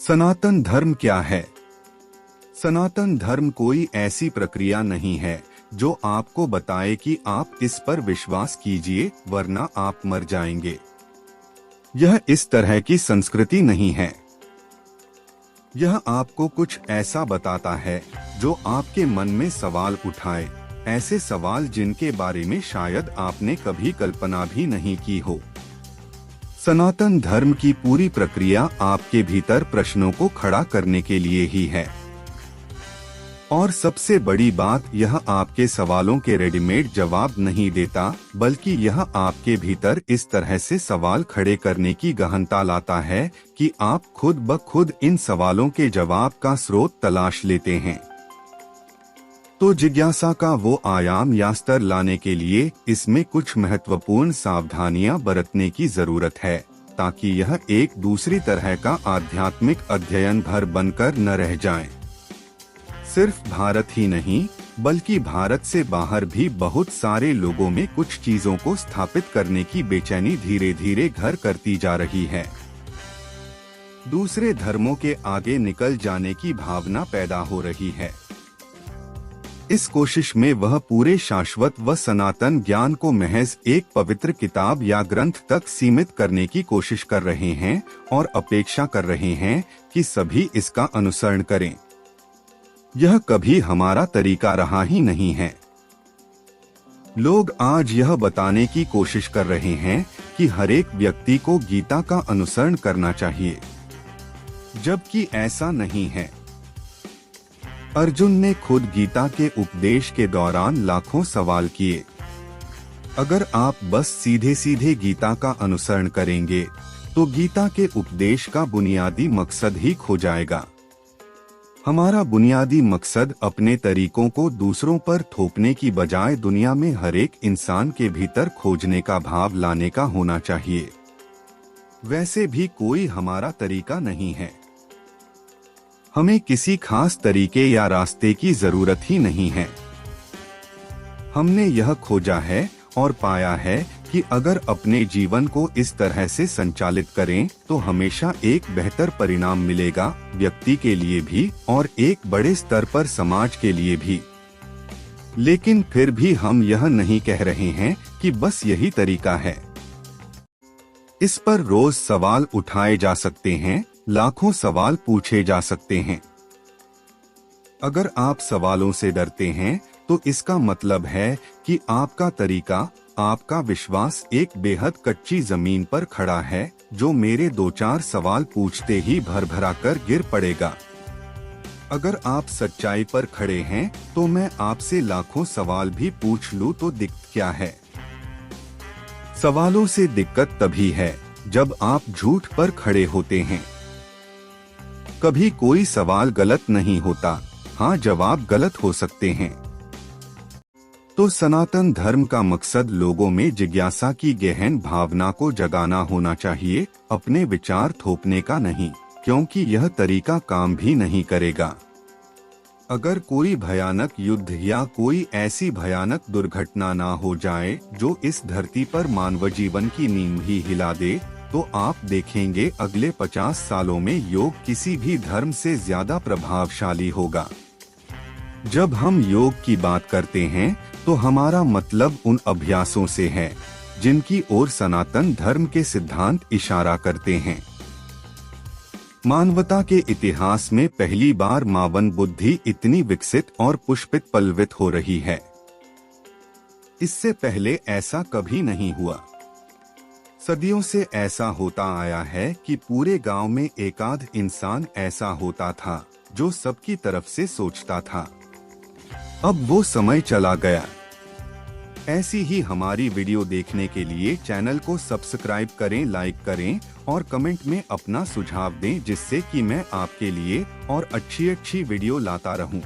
सनातन धर्म क्या है? सनातन धर्म कोई ऐसी प्रक्रिया नहीं है जो आपको बताए कि आप इस पर विश्वास कीजिए वरना आप मर जाएंगे। यह इस तरह की संस्कृति नहीं है। यह आपको कुछ ऐसा बताता है जो आपके मन में सवाल उठाए, ऐसे सवाल जिनके बारे में शायद आपने कभी कल्पना भी नहीं की हो। सनातन धर्म की पूरी प्रक्रिया आपके भीतर प्रश्नों को खड़ा करने के लिए ही है। और सबसे बड़ी बात, यह आपके सवालों के रेडीमेड जवाब नहीं देता, बल्कि यह आपके भीतर इस तरह से सवाल खड़े करने की गहनता लाता है कि आप खुद ब खुद इन सवालों के जवाब का स्रोत तलाश लेते हैं। तो जिज्ञासा का वो आयाम या स्तर लाने के लिए इसमें कुछ महत्वपूर्ण सावधानियां बरतने की जरूरत है, ताकि यह एक दूसरी तरह का आध्यात्मिक अध्ययन भर बनकर न रह जाए। सिर्फ भारत ही नहीं, बल्कि भारत से बाहर भी बहुत सारे लोगों में कुछ चीजों को स्थापित करने की बेचैनी धीरे धीरे घर करती जा रही है। दूसरे धर्मों के आगे निकल जाने की भावना पैदा हो रही है। इस कोशिश में वह पूरे शाश्वत व सनातन ज्ञान को महज एक पवित्र किताब या ग्रंथ तक सीमित करने की कोशिश कर रहे हैं और अपेक्षा कर रहे हैं कि सभी इसका अनुसरण करें। यह कभी हमारा तरीका रहा ही नहीं है। लोग आज यह बताने की कोशिश कर रहे हैं कि हर एक व्यक्ति को गीता का अनुसरण करना चाहिए, जबकि ऐसा नहीं है। अर्जुन ने खुद गीता के उपदेश के दौरान लाखों सवाल किए। अगर आप बस सीधे सीधे गीता का अनुसरण करेंगे तो गीता के उपदेश का बुनियादी मकसद ही खो जाएगा। हमारा बुनियादी मकसद अपने तरीकों को दूसरों पर थोपने की बजाय दुनिया में हर एक इंसान के भीतर खोजने का भाव लाने का होना चाहिए। वैसे भी कोई हमारा तरीका नहीं है। हमें किसी खास तरीके या रास्ते की जरूरत ही नहीं है। हमने यह खोजा है और पाया है कि अगर अपने जीवन को इस तरह से संचालित करें तो हमेशा एक बेहतर परिणाम मिलेगा, व्यक्ति के लिए भी और एक बड़े स्तर पर समाज के लिए भी। लेकिन फिर भी हम यह नहीं कह रहे हैं कि बस यही तरीका है। इस पर रोज सवाल उठाए जा सकते हैं, लाखों सवाल पूछे जा सकते हैं। अगर आप सवालों से डरते हैं तो इसका मतलब है कि आपका तरीका, आपका विश्वास एक बेहद कच्ची जमीन पर खड़ा है, जो मेरे 2-4 सवाल पूछते ही भरभरा कर गिर पड़ेगा। अगर आप सच्चाई पर खड़े हैं तो मैं आपसे लाखों सवाल भी पूछ लूं तो दिक्कत क्या है? सवालों से दिक्कत तभी है जब आप झूठ पर खड़े होते हैं। कभी कोई सवाल गलत नहीं होता, हाँ जवाब गलत हो सकते हैं। तो सनातन धर्म का मकसद लोगों में जिज्ञासा की गहन भावना को जगाना होना चाहिए, अपने विचार थोपने का नहीं, क्योंकि यह तरीका काम भी नहीं करेगा। अगर कोई भयानक युद्ध या कोई ऐसी भयानक दुर्घटना ना हो जाए जो इस धरती पर मानव जीवन की नींव ही हिला दे, तो आप देखेंगे अगले 50 सालों में योग किसी भी धर्म से ज्यादा प्रभावशाली होगा। जब हम योग की बात करते हैं तो हमारा मतलब उन अभ्यासों से है जिनकी ओर सनातन धर्म के सिद्धांत इशारा करते हैं। मानवता के इतिहास में पहली बार मानव बुद्धि इतनी विकसित और पुष्पित पल्लवित हो रही है। इससे पहले ऐसा कभी नहीं हुआ। सदियों से ऐसा होता आया है कि पूरे गांव में एकाध इंसान ऐसा होता था जो सबकी तरफ से सोचता था। अब वो समय चला गया। ऐसी ही हमारी वीडियो देखने के लिए चैनल को सब्सक्राइब करें, लाइक करें और कमेंट में अपना सुझाव दें, जिससे कि मैं आपके लिए और अच्छी वीडियो लाता रहूं।